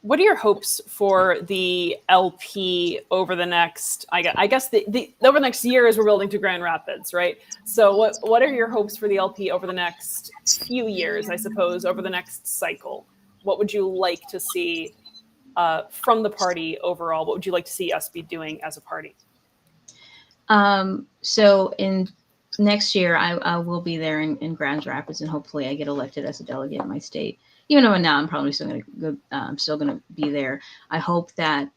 What are your hopes for the LP over the next, I guess the over the next year as we're building to Grand Rapids, right? So what are your hopes for the LP over the next few years, I suppose, over the next cycle? What would you like to see from the party overall? What would you like to see us be doing as a party? So in next year, I will be there in Grand Rapids, and hopefully I get elected as a delegate in my state. Even though now I'm probably still going to go, be there. I hope that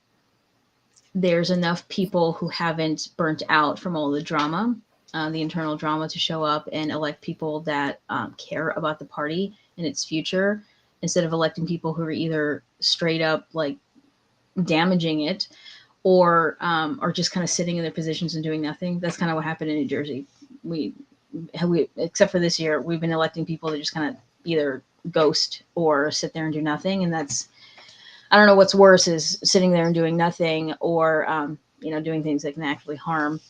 there's enough people who haven't burnt out from all the drama, the internal drama, to show up and elect people that care about the party and its future, instead of electing people who are either straight up like damaging it, or just kind of sitting in their positions and doing nothing. That's kind of what happened in New Jersey. We except for this year, we've been electing people that just kind of either ghost or sit there and do nothing. And that's, I don't know what's worse, is sitting there and doing nothing, or doing things that can actually harm.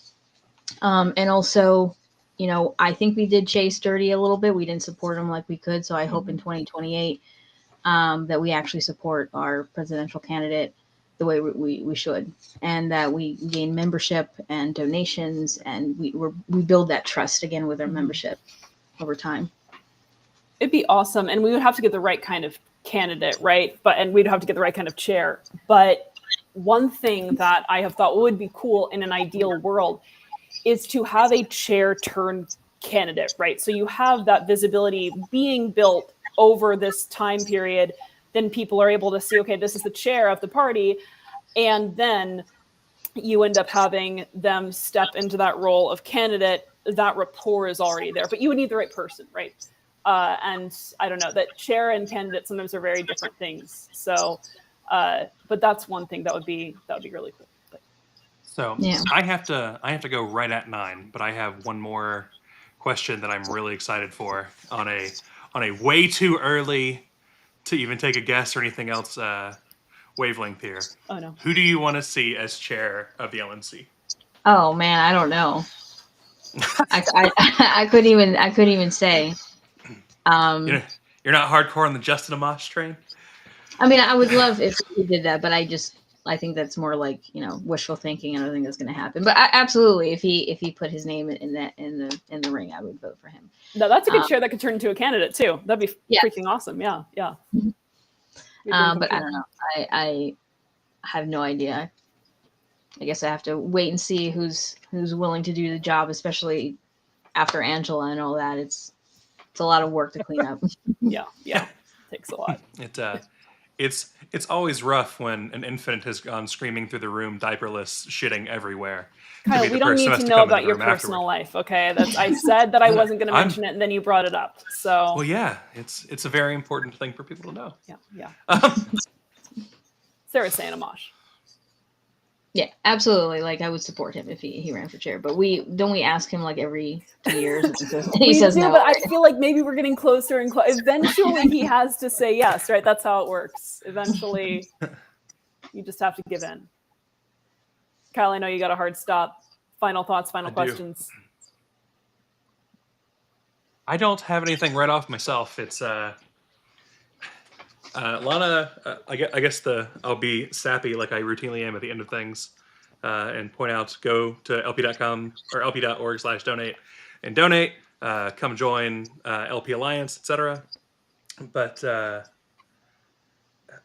And also, I think we did Chase dirty a little bit. We didn't support him like we could. So I hope in 2028 that we actually support our presidential candidate the way we should, and that we gain membership and donations, and we build that trust again with our membership over time. It'd be awesome. And we would have to get the right kind of candidate, right? And we'd have to get the right kind of chair. But one thing that I have thought would be cool in an ideal world is to have a chair turned candidate, right? So you have that visibility being built over this time period. Then people are able to see, okay, this is the chair of the party. And then you end up having them step into that role of candidate. That rapport is already there, but you would need the right person, right? And I don't know, that chair and candidate sometimes are very different things. So, but that's one thing that would be really cool. But. So yeah. I have to go right at 9, but I have one more question that I'm really excited for on a way too early to even take a guess or anything else wavelength here. Oh no. Who do you want to see as chair of the LNC? Oh man, I don't know. I couldn't even say. You're not hardcore on the Justin Amash train? I mean, I would love if he did that, but I think that's more like, wishful thinking. I don't think that's going to happen. But absolutely, if he put his name in the ring, I would vote for him. No, that's a good chair that could turn into a candidate too. That'd be freaking awesome. Yeah. But I don't know. I have no idea. I guess I have to wait and see who's willing to do the job, especially after Angela and all that. It's a lot of work to clean up. Yeah. It takes a lot. It's always rough when an infant has gone screaming through the room, diaperless, shitting everywhere. Kyle, we don't need to know about your personal life, okay? I said that I wasn't going to mention it, and then you brought it up. So. Well, yeah, it's a very important thing for people to know. Yeah. Sarah's saying Amash. Yeah, absolutely. Like, I would support him if he ran for chair. But we ask him like every 2 years. And he says no. But I feel like maybe we're getting closer and closer. Eventually, he has to say yes, right? That's how it works. Eventually, you just have to give in. Kyle, I know you got a hard stop. Final thoughts, final questions. I don't have anything right off myself. It's Lana. I guess I'll be sappy like I routinely am at the end of things, and point out, go to lp.com or lp.org/donate and donate. Come join LP Alliance, etc. But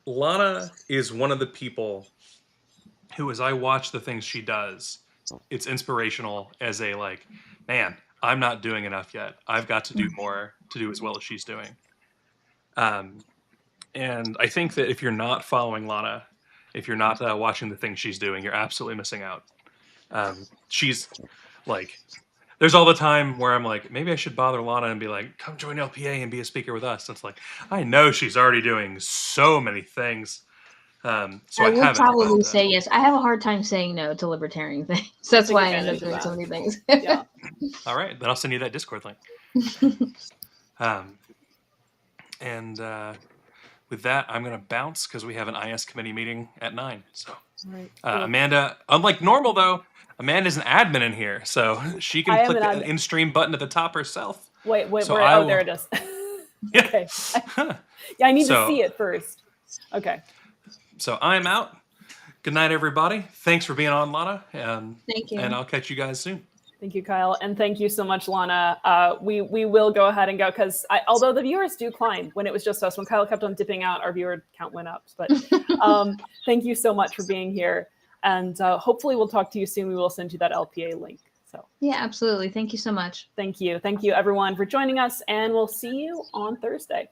Lana is one of the people who, as I watch the things she does, it's inspirational as a like, man, I'm not doing enough yet. I've got to do more to do as well as she's doing. And I think that if you're not following Lana, if you're not watching the things she's doing, you're absolutely missing out. She's like, there's all the time where I'm like, maybe I should bother Lana and be like, come join LPA and be a speaker with us. It's like, I know she's already doing so many things. So I would haven't, probably say yes. I have a hard time saying no to libertarian things. That's why I end up doing so many things. Yeah. All right, then I'll send you that Discord link. With that, I'm going to bounce because we have an IS committee meeting at 9. So, Right. Amanda, unlike normal though, Amanda's an admin in here, so she can click the in-stream button at the top herself. Wait, so where? There it is. Okay. Yeah, I need to see it first. Okay. So I'm out. Good night, everybody. Thanks for being on, Lana. Thank you. And I'll catch you guys soon. Thank you, Kyle. And thank you so much, Lana. We will go ahead and go because although the viewers do climb when it was just us, when Kyle kept on dipping out, our viewer count went up. But thank you so much for being here. And hopefully we'll talk to you soon. We will send you that LPA link. So yeah, absolutely. Thank you so much. Thank you. Thank you, everyone, for joining us. And we'll see you on Thursday.